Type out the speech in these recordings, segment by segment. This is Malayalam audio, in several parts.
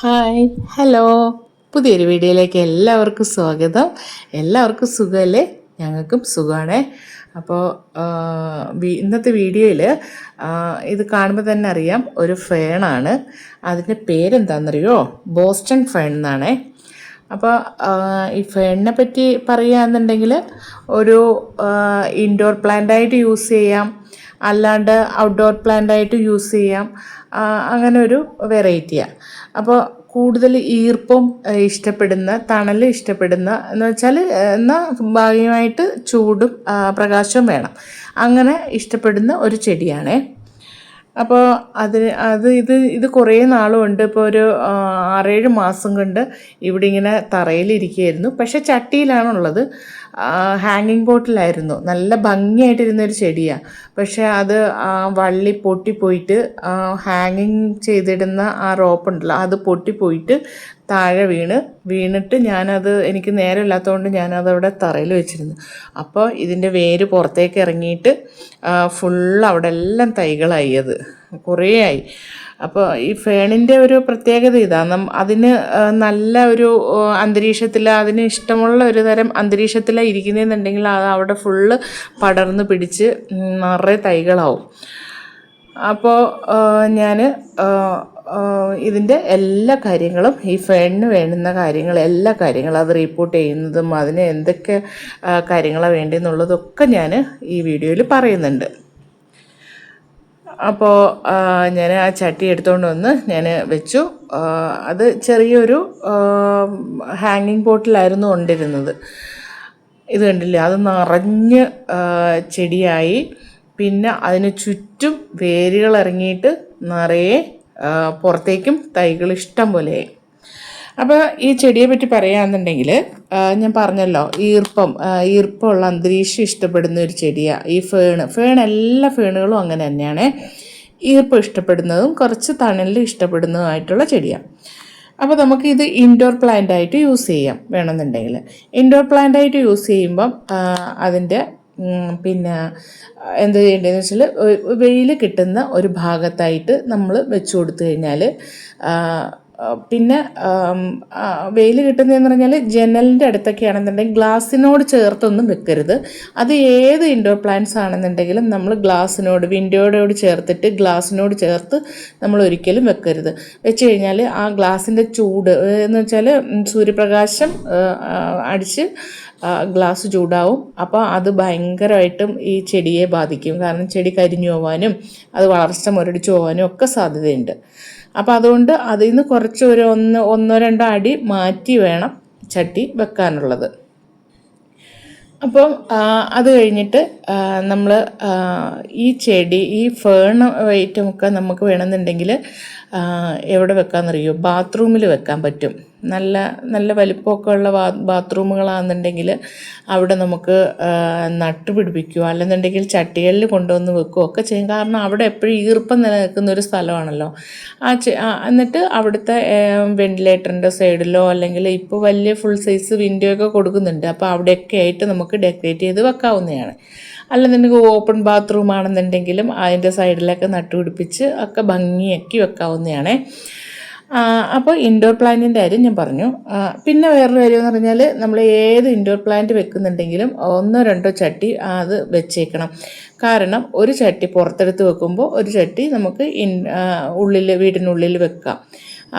ഹായ് ഹലോ പുതിയൊരു വീഡിയോയിലേക്ക് എല്ലാവർക്കും സ്വാഗതം. എല്ലാവർക്കും സുഖമല്ലേ? ഞങ്ങൾക്കും സുഖമാണേ. അപ്പോൾ ഇന്നത്തെ വീഡിയോയിൽ ഇത് കാണുമ്പോൾ തന്നെ അറിയാം, ഒരു ഫേണാണ്. അതിൻ്റെ പേരെന്താണെന്നറിയോ? Boston fern എന്നാണേ. അപ്പോൾ ഈ ഫേണിനെ പറ്റി പറയുകയാണെന്നുണ്ടെങ്കിൽ ഒരു ഇൻഡോർ പ്ലാന്റായിട്ട് യൂസ് ചെയ്യാം, അല്ലാണ്ട് ഔട്ട്ഡോർ പ്ലാന്റായിട്ട് യൂസ് ചെയ്യാം. അങ്ങനെ ഒരു വെറൈറ്റിയാണ്. അപ്പോൾ കൂടുതൽ ഈർപ്പം ഇഷ്ടപ്പെടുന്ന, തണൽ ഇഷ്ടപ്പെടുന്ന എന്ന് വെച്ചാൽ എന്നാൽ ഭാഗികമായിട്ട് ചൂടും പ്രകാശവും വേണം, അങ്ങനെ ഇഷ്ടപ്പെടുന്ന ഒരു ചെടിയാണേ. അപ്പോൾ ഇത് കുറേ നാളുമുണ്ട്. ഇപ്പോൾ ഒരു 6-7 മാസം കൊണ്ട് ഇവിടെ ഇങ്ങനെ തറയിലിരിക്കുകയായിരുന്നു. പക്ഷേ ചട്ടിയിലാണുള്ളത്. ഹാങ്ങിങ് ബോട്ടിലായിരുന്നു. നല്ല ഭംഗിയായിട്ടിരുന്നൊരു ചെടിയാണ്. പക്ഷേ അത് വള്ളി പൊട്ടിപ്പോയിട്ട് ഹാങ്ങിങ് ചെയ്തിടുന്ന ആ റോപ്പുണ്ടല്ലോ, അത് പൊട്ടിപ്പോയിട്ട് താഴെ വീണിട്ട് എനിക്ക് നേരമില്ലാത്തതുകൊണ്ട് ഞാനതവിടെ തറയിൽ വെച്ചിരുന്നു. അപ്പോൾ ഇതിൻ്റെ വേര് പുറത്തേക്ക് ഇറങ്ങിയിട്ട് ഫുള്ള് അവിടെ എല്ലാം തൈകളായി. അത് കുറേ ആയി. അപ്പോൾ ഈ ഫേണിൻ്റെ ഒരു പ്രത്യേകത ഇതാണ്, അതിന് നല്ല ഒരു അന്തരീക്ഷത്തിൽ, അതിന് ഇഷ്ടമുള്ള ഒരു തരം അന്തരീക്ഷത്തിലാണ് ഇരിക്കുന്നതെന്നുണ്ടെങ്കിൽ അത് അവിടെ ഫുള്ള് പടർന്ന് പിടിച്ച് നിറയെ തൈകളാവും. അപ്പോൾ ഞാൻ ഇതിൻ്റെ എല്ലാ കാര്യങ്ങളും, ഈ ഫേണിന് വേണ്ടുന്ന കാര്യങ്ങൾ, എല്ലാ കാര്യങ്ങളും അത് റിപ്പോർട്ട് ചെയ്യുന്നതും അതിന് എന്തൊക്കെ കാര്യങ്ങളാണ് വേണ്ടതെന്നുള്ളതൊക്കെ ഞാൻ ഈ വീഡിയോയിൽ പറയുന്നുണ്ട്. അപ്പോൾ ഞാൻ ആ ചട്ടി എടുത്തുകൊണ്ട് വന്ന് ഞാൻ വെച്ചു. അത് ചെറിയൊരു ഹാങ്ങിങ് ബോട്ടിലായിരുന്നു കൊണ്ടിരുന്നത്. ഇത് കണ്ടില്ലേ, അത് നിറഞ്ഞ് ചെടിയായി. പിന്നെ അതിന് ചുറ്റും വേരുകൾ ഇറങ്ങിയിട്ട് നിറയെ പുറത്തേക്കും തൈകൾ ഇഷ്ടം പോലെയായി. അപ്പോൾ ഈ ചെടിയെ പറ്റി പറയുകയാണെന്നുണ്ടെങ്കിൽ ഞാൻ പറഞ്ഞല്ലോ, ഈർപ്പമുള്ള അന്തരീക്ഷം ഇഷ്ടപ്പെടുന്ന ഒരു ചെടിയാണ് ഈ ഫേൺ. എല്ലാ ഫേണുകളും അങ്ങനെ തന്നെയാണ്. ഈർപ്പം ഇഷ്ടപ്പെടുന്നതും കുറച്ച് തണലിൽ ഇഷ്ടപ്പെടുന്നതുമായിട്ടുള്ള ചെടിയാണ്. അപ്പോൾ നമുക്കിത് ഇൻഡോർ പ്ലാന്റായിട്ട് യൂസ് ചെയ്യാം വേണമെന്നുണ്ടെങ്കിൽ. ഇൻഡോർ പ്ലാന്റായിട്ട് യൂസ് ചെയ്യുമ്പം അതിൻ്റെ പിന്നെ എന്ത് ചെയ്യേണ്ടതെന്ന് വെച്ചാൽ, വെയിൽ കിട്ടുന്ന ഒരു ഭാഗത്തായിട്ട് നമ്മൾ വെച്ച് കൊടുത്തു കഴിഞ്ഞാൽ, പിന്നെ വെയിൽ കിട്ടുന്നതെന്ന് പറഞ്ഞാൽ ജനലിൻ്റെ അടുത്തൊക്കെ ആണെന്നുണ്ടെങ്കിൽ ഗ്ലാസ്സിനോട് ചേർത്തൊന്നും വെക്കരുത്. അത് ഏത് ഇൻഡോർ പ്ലാന്റ്സ് ആണെന്നുണ്ടെങ്കിലും നമ്മൾ വിൻഡോയോട് ചേർത്തിട്ട് ഗ്ലാസ്സിനോട് ചേർത്ത് നമ്മൾ ഒരിക്കലും വെക്കരുത്. വെച്ച് കഴിഞ്ഞാൽ ആ ഗ്ലാസിൻ്റെ ചൂട് എന്ന് വെച്ചാൽ സൂര്യപ്രകാശം അടിച്ച് ഗ്ലാസ് ചൂടാവും. അപ്പോൾ അത് ഭയങ്കരമായിട്ടും ഈ ചെടിയെ ബാധിക്കും. കാരണം ചെടി കരിഞ്ഞു പോകാനും അത് വളർച്ച മുരടിച്ചു പോകാനും ഒക്കെ സാധ്യതയുണ്ട്. അപ്പോൾ അതുകൊണ്ട് അതിൽ നിന്ന് കുറച്ച് ഒരു 1-2 അടി മാറ്റി വേണം ചട്ടി വെക്കാനുള്ളത്. അപ്പം അത് കഴിഞ്ഞിട്ട് നമ്മൾ ഈ ഫേൺ ഐറ്റമൊക്കെ നമുക്ക് വേണമെന്നുണ്ടെങ്കിൽ എവിടെ വെക്കാമെന്നറിയോ? ബാത്റൂമിൽ വെക്കാൻ പറ്റും. നല്ല വലിപ്പമൊക്കെ ഉള്ള ബാത്റൂമുകളാണെന്നുണ്ടെങ്കിൽ അവിടെ നമുക്ക് നട്ടുപിടിപ്പിക്കുകയോ അല്ലെന്നുണ്ടെങ്കിൽ ചട്ടികളിൽ കൊണ്ടുവന്ന് വെക്കുകയോ ഒക്കെ ചെയ്യും. കാരണം അവിടെ എപ്പോഴും ഈർപ്പം നിലനിൽക്കുന്ന ഒരു സ്ഥലമാണല്ലോ. എന്നിട്ട് അവിടുത്തെ വെന്റിലേറ്ററിൻ്റെ സൈഡിലോ അല്ലെങ്കിൽ ഇപ്പോൾ വലിയ ഫുൾ സൈസ് വിൻഡോ ഒക്കെ കൊടുക്കുന്നുണ്ട്. അപ്പോൾ അവിടെയൊക്കെ ആയിട്ട് നമുക്ക് ഡെക്കറേറ്റ് ചെയ്ത് വെക്കാവുന്നതാണ്. അല്ലെന്നുണ്ടെങ്കിൽ ഓപ്പൺ ബാത്റൂം ആണെന്നുണ്ടെങ്കിലും അതിൻ്റെ സൈഡിലൊക്കെ നട്ടുപിടിപ്പിച്ച് ഒക്കെ ഭംഗിയാക്കി വെക്കാവുന്നതാണ്. അപ്പോൾ ഇൻഡോർ പ്ലാന്റിൻ്റെ കാര്യം ഞാൻ പറഞ്ഞു. പിന്നെ വേറൊരു കാര്യം എന്ന് പറഞ്ഞാൽ, നമ്മൾ ഏത് ഇൻഡോർ പ്ലാന്റ് വെക്കുന്നുണ്ടെങ്കിലും 1-2 ചട്ടി അത് വെച്ചേക്കണം. കാരണം ഒരു ചട്ടി പുറത്തെടുത്ത് വെക്കുമ്പോൾ ഒരു ചട്ടി നമുക്ക് വീടിനുള്ളിൽ വെക്കാം.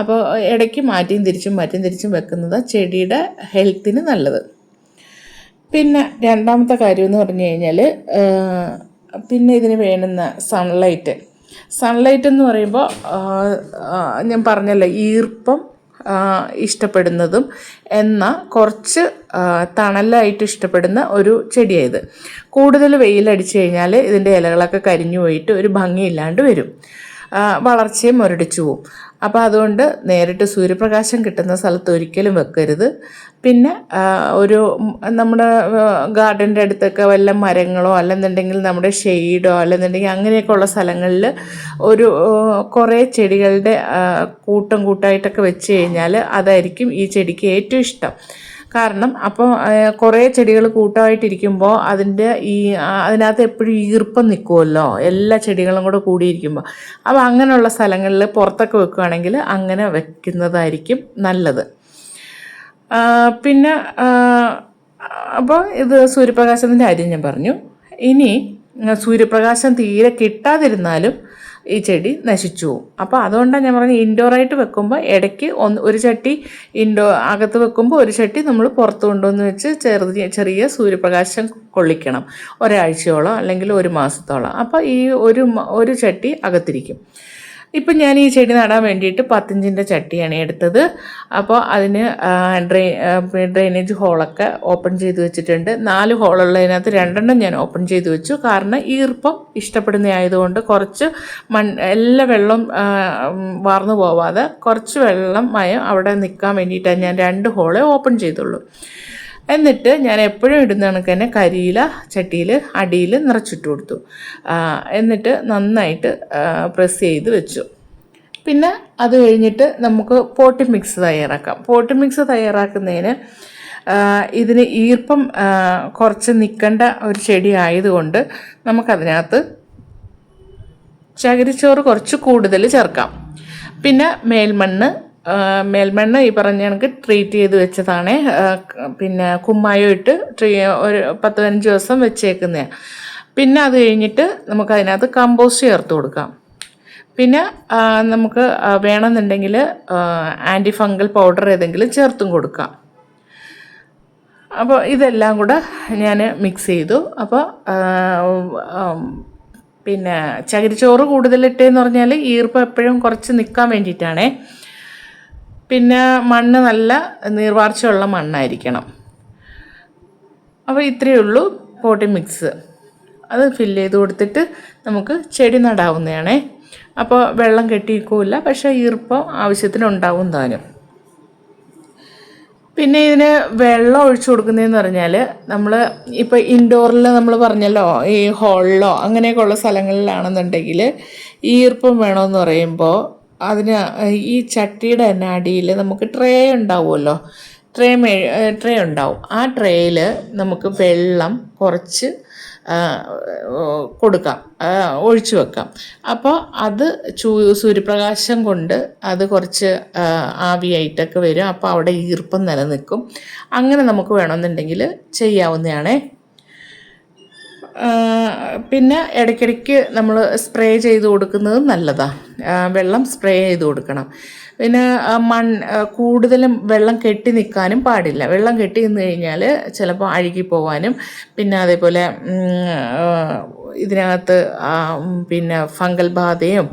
അപ്പോൾ ഇടയ്ക്ക് മാറ്റിയും തിരിച്ചും വെക്കുന്നത് ചെടിയുടെ ഹെൽത്തിന് നല്ലത്. പിന്നെ രണ്ടാമത്തെ കാര്യം എന്ന് പറഞ്ഞു കഴിഞ്ഞാൽ, പിന്നെ ഇതിന് വേണ്ടുന്ന സൺലൈറ്റ് എന്ന് പറയുമ്പോൾ ഞാൻ പറഞ്ഞല്ലോ, ഈർപ്പം ഇഷ്ടപ്പെടുന്നതും എന്നാൽ കുറച്ച് തണലായിട്ട് ഇഷ്ടപ്പെടുന്ന ഒരു ചെടിയായത്. കൂടുതൽ വെയിലടിച്ചു കഴിഞ്ഞാൽ ഇതിൻ്റെ ഇലകളൊക്കെ കരിഞ്ഞു പോയിട്ട് ഒരു ഭംഗിയില്ലാണ്ട് വരും, വളർച്ചയും മുരടിച്ചു പോവും. അപ്പോൾ അതുകൊണ്ട് നേരിട്ട് സൂര്യപ്രകാശം കിട്ടുന്ന സ്ഥലത്ത് ഒരിക്കലും വെക്കരുത്. പിന്നെ നമ്മുടെ ഗാർഡൻ്റെ അടുത്തൊക്കെ വല്ല മരങ്ങളോ അല്ലെന്നുണ്ടെങ്കിൽ നമ്മുടെ ഷെയ്ഡോ അല്ലെന്നുണ്ടെങ്കിൽ അങ്ങനെയൊക്കെ ഉള്ള സ്ഥലങ്ങളിൽ കുറേ ചെടികളുടെ കൂട്ടായിട്ടൊക്കെ വെച്ച് കഴിഞ്ഞാൽ അതായിരിക്കും ഈ ചെടിക്ക് ഏറ്റവും ഇഷ്ടം. കാരണം അപ്പോൾ കുറേ ചെടികൾ കൂട്ടമായിട്ടിരിക്കുമ്പോൾ അതിനകത്ത് എപ്പോഴും ഈർപ്പം നിൽക്കുമല്ലോ, എല്ലാ ചെടികളും കൂടെ കൂടിയിരിക്കുമ്പോൾ. അപ്പോൾ അങ്ങനെയുള്ള സ്ഥലങ്ങളിൽ പുറത്തൊക്കെ വെക്കുകയാണെങ്കിൽ അങ്ങനെ വെക്കുന്നതായിരിക്കും നല്ലത്. പിന്നെ അപ്പോൾ ഇത് സൂര്യപ്രകാശത്തിൻ്റെ കാര്യം ഞാൻ പറഞ്ഞു. ഇനി സൂര്യപ്രകാശം തീരെ കിട്ടാതിരുന്നാലും ഈ ചെടി നശിച്ചു പോകും. അപ്പോൾ അതുകൊണ്ടാണ് ഞാൻ പറഞ്ഞത് ഇൻഡോറായിട്ട് വെക്കുമ്പോൾ ഇടയ്ക്ക് ഒരു ചട്ടി അകത്ത് വെക്കുമ്പോൾ ഒരു ചട്ടി നമ്മൾ പുറത്ത് കൊണ്ടുവന്ന് വെച്ച് ചെറിയ സൂര്യപ്രകാശം കൊള്ളിക്കണം, ഒരാഴ്ചയോളം അല്ലെങ്കിൽ ഒരു മാസത്തോളം. അപ്പോൾ ഈ ഒരു ചട്ടി അകത്തിരിക്കും. ഇപ്പം ഞാൻ ഈ ചെടി നടാൻ വേണ്ടിയിട്ട് 10 ഇഞ്ചിൻ്റെ ചട്ടിയാണ് എടുത്തത്. അപ്പോൾ അതിന് ഡ്രെയിനേജ് ഹോളൊക്കെ ഓപ്പൺ ചെയ്ത് വെച്ചിട്ടുണ്ട്. 4 ഹോളുള്ളതിനകത്ത് 2 ഞാൻ ഓപ്പൺ ചെയ്ത് വെച്ചു. കാരണം ഈർപ്പം ഇഷ്ടപ്പെടുന്നതായതുകൊണ്ട് കുറച്ച് എല്ലാ വെള്ളം വാർന്നു പോവാതെ കുറച്ച് വെള്ളമയം അവിടെ നിൽക്കാൻ വേണ്ടിയിട്ടാണ് ഞാൻ 2 ഹോളേ ഓപ്പൺ ചെയ്തുള്ളൂ. എന്നിട്ട് ഞാൻ എപ്പോഴും ഇടുന്ന കണക്ക് തന്നെ കരിയില ചട്ടിയിൽ അടിയിൽ നിറച്ചിട്ട് കൊടുത്തു. എന്നിട്ട് നന്നായിട്ട് പ്രസ് ചെയ്ത് വെച്ചു. പിന്നെ അത് കഴിഞ്ഞിട്ട് നമുക്ക് പോട്ടിംഗ് മിക്സ് തയ്യാറാക്കാം. പോട്ടിംഗ് മിക്സ് തയ്യാറാക്കുന്നതിന് ഇതിന് ഈർപ്പം കുറച്ച് നിൽക്കേണ്ട ഒരു ചെടി ആയതുകൊണ്ട് നമുക്കതിനകത്ത് ചകിരിച്ചോറ് കുറച്ച് കൂടുതൽ ചേർക്കാം. പിന്നെ മേൽമണ്ണ് ഈ പറഞ്ഞ കണക്ക് ട്രീറ്റ് ചെയ്ത് വെച്ചതാണ്. പിന്നെ കുമ്മായം ഇട്ട് ഒരു 10-15 ദിവസം വെച്ചേക്കുന്നതാണ്. പിന്നെ അത് കഴിഞ്ഞിട്ട് നമുക്കതിനകത്ത് കമ്പോസ്റ്റ് ചേർത്ത് കൊടുക്കാം. പിന്നെ നമുക്ക് വേണമെന്നുണ്ടെങ്കിൽ ആൻറ്റി ഫംഗൽ പൗഡർ ഏതെങ്കിലും ചേർത്തും കൊടുക്കാം. അപ്പോൾ ഇതെല്ലാം കൂടെ ഞാൻ മിക്സ് ചെയ്തു. അപ്പോൾ പിന്നെ ചകിരിച്ചോറ് കൂടുതലിട്ടെന്ന് പറഞ്ഞാൽ ഈർപ്പം എപ്പോഴും കുറച്ച് നിൽക്കാൻ വേണ്ടിയിട്ടാണേ. പിന്നെ മണ്ണ് നല്ല നീർവാർച്ചയുള്ള മണ്ണായിരിക്കണം. അപ്പോൾ ഇത്രയേ ഉള്ളൂ പോട്ടിംഗ് മിക്സ്. അത് ഫില്ല് ചെയ്ത് കൊടുത്തിട്ട് നമുക്ക് ചെടി നടാവുന്നതാണേ. അപ്പോൾ വെള്ളം കെട്ടിയിരിക്കില്ല, പക്ഷേ ഈർപ്പം ആവശ്യത്തിനുണ്ടാവും താനും. പിന്നെ ഇതിന് വെള്ളം ഒഴിച്ചു കൊടുക്കുന്നതെന്ന് പറഞ്ഞാൽ നമ്മൾ ഇപ്പോൾ ഇൻഡോറിൽ നമ്മൾ പറഞ്ഞല്ലോ, ഈ ഹോളിലോ അങ്ങനെയൊക്കെയുള്ള സ്ഥലങ്ങളിലാണെന്നുണ്ടെങ്കിൽ ഈർപ്പം വേണമെന്ന് പറയുമ്പോൾ അതിന് ഈ ചട്ടിയുടെ തന്നെ അടിയിൽ നമുക്ക് ട്രേ ഉണ്ടാവുമല്ലോ, ട്രേ ഉണ്ടാവും. ആ ട്രേയിൽ നമുക്ക് വെള്ളം കുറച്ച് കൊടുക്കാം, ഒഴിച്ചു വെക്കാം. അപ്പോൾ അത് സൂര്യപ്രകാശം കൊണ്ട് അത് കുറച്ച് ആവിയായിട്ടൊക്കെ വരും. അപ്പോൾ അവിടെ ഈർപ്പം നിലനിൽക്കും. അങ്ങനെ നമുക്ക് വേണമെന്നുണ്ടെങ്കിൽ ചെയ്യാവുന്നതാണേ. പിന്നെ ഇടയ്ക്കിടയ്ക്ക് നമ്മൾ സ്പ്രേ ചെയ്ത് കൊടുക്കുന്നത് നല്ലതാണ്. വെള്ളം സ്പ്രേ ചെയ്ത് കൊടുക്കണം. പിന്നെ കൂടുതലും വെള്ളം കെട്ടി നിൽക്കാനും പാടില്ല. വെള്ളം കെട്ടി നിന്ന് കഴിഞ്ഞാൽ ചിലപ്പോൾ അഴുകിപ്പോവാനും പിന്നെ അതേപോലെ ഇതിനകത്ത് പിന്നെ ഫംഗൽ ബാധയും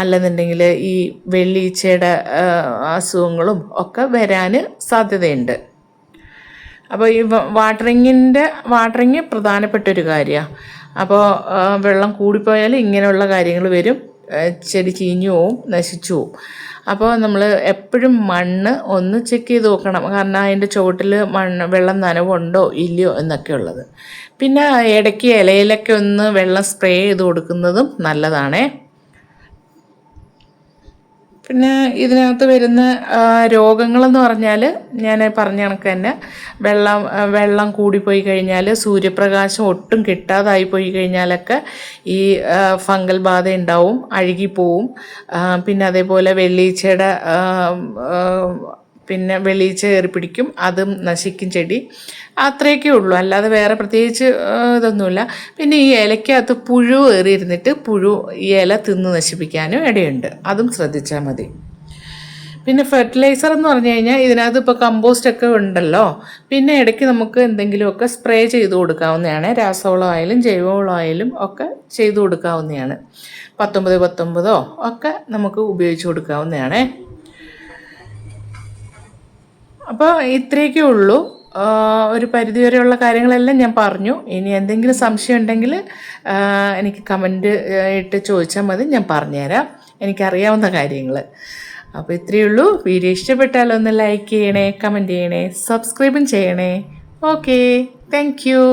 അല്ലെന്നുണ്ടെങ്കിൽ ഈ വെള്ളീച്ചയുടെ അസുഖങ്ങളും ഒക്കെ വരാൻ സാധ്യതയുണ്ട്. അപ്പോൾ ഈ വാട്ടറിങ് പ്രധാനപ്പെട്ടൊരു കാര്യമാണ്. അപ്പോൾ വെള്ളം കൂടിപ്പോയാൽ ഇങ്ങനെയുള്ള കാര്യങ്ങൾ വരും. ചെടി ചീഞ്ഞു പോവും, നശിച്ചു പോവും. അപ്പോൾ നമ്മൾ എപ്പോഴും മണ്ണ് ഒന്ന് ചെക്ക് ചെയ്ത് നോക്കണം. കാരണം അതിൻ്റെ ചുവട്ടിൽ വെള്ളം നനവുണ്ടോ ഇല്ലയോ എന്നൊക്കെ ഉള്ളത്. പിന്നെ ഇടയ്ക്ക് ഇലയിലൊക്കെ ഒന്ന് വെള്ളം സ്പ്രേ ചെയ്ത് കൊടുക്കുന്നതും നല്ലതാണേ. പിന്നെ ഇതിനകത്ത് വരുന്ന രോഗങ്ങളെന്ന് പറഞ്ഞാൽ ഞാൻ പറഞ്ഞ കണക്ക് തന്നെ വെള്ളം കൂടിപ്പോയി കഴിഞ്ഞാൽ, സൂര്യപ്രകാശം ഒട്ടും കിട്ടാതായി പോയി കഴിഞ്ഞാലൊക്കെ ഈ ഫംഗൽ ബാധ ഉണ്ടാവും, അഴുകിപ്പോവും. പിന്നെ അതേപോലെ വെള്ളീച്ച കയറി പിടിക്കും, അതും നശിക്കും ചെടി. അത്രയൊക്കെ ഉള്ളൂ, അല്ലാതെ വേറെ പ്രത്യേകിച്ച് ഇതൊന്നുമില്ല. പിന്നെ ഈ ഇലയ്ക്കകത്ത് പുഴു കയറിയിരുന്നിട്ട് ഈ ഇല തിന്ന് നശിപ്പിക്കാനും ഇടയുണ്ട്, അതും ശ്രദ്ധിച്ചാൽ മതി. പിന്നെ ഫെർട്ടിലൈസർ എന്ന് പറഞ്ഞു കഴിഞ്ഞാൽ ഇതിനകത്ത് ഇപ്പോൾ കമ്പോസ്റ്റൊക്കെ ഉണ്ടല്ലോ. പിന്നെ ഇടയ്ക്ക് നമുക്ക് എന്തെങ്കിലുമൊക്കെ സ്പ്രേ ചെയ്ത് കൊടുക്കാവുന്നതാണ്. രാസവളമായാലും ജൈവവളമായാലും ഒക്കെ ചെയ്ത് കൊടുക്കാവുന്നതാണ്. 19 ഒക്കെ നമുക്ക് ഉപയോഗിച്ച് കൊടുക്കാവുന്നതാണ്. അപ്പോൾ ഇത്രയൊക്കെ ഉള്ളൂ. ഒരു പരിധിവരെയുള്ള കാര്യങ്ങളെല്ലാം ഞാൻ പറഞ്ഞു. ഇനി എന്തെങ്കിലും സംശയം ഉണ്ടെങ്കിൽ എനിക്ക് കമൻറ്റ് ഇട്ട് ചോദിച്ചാൽ മതി, ഞാൻ പറഞ്ഞുതരാം എനിക്കറിയാവുന്ന കാര്യങ്ങൾ. അപ്പോൾ ഇത്രയേ ഉള്ളൂ. വീഡിയോ ഇഷ്ടപ്പെട്ടാൽ ഒന്ന് ലൈക്ക് ചെയ്യണേ, കമൻറ്റ് ചെയ്യണേ, സബ്സ്ക്രൈബും ചെയ്യണേ. Okay, thank you.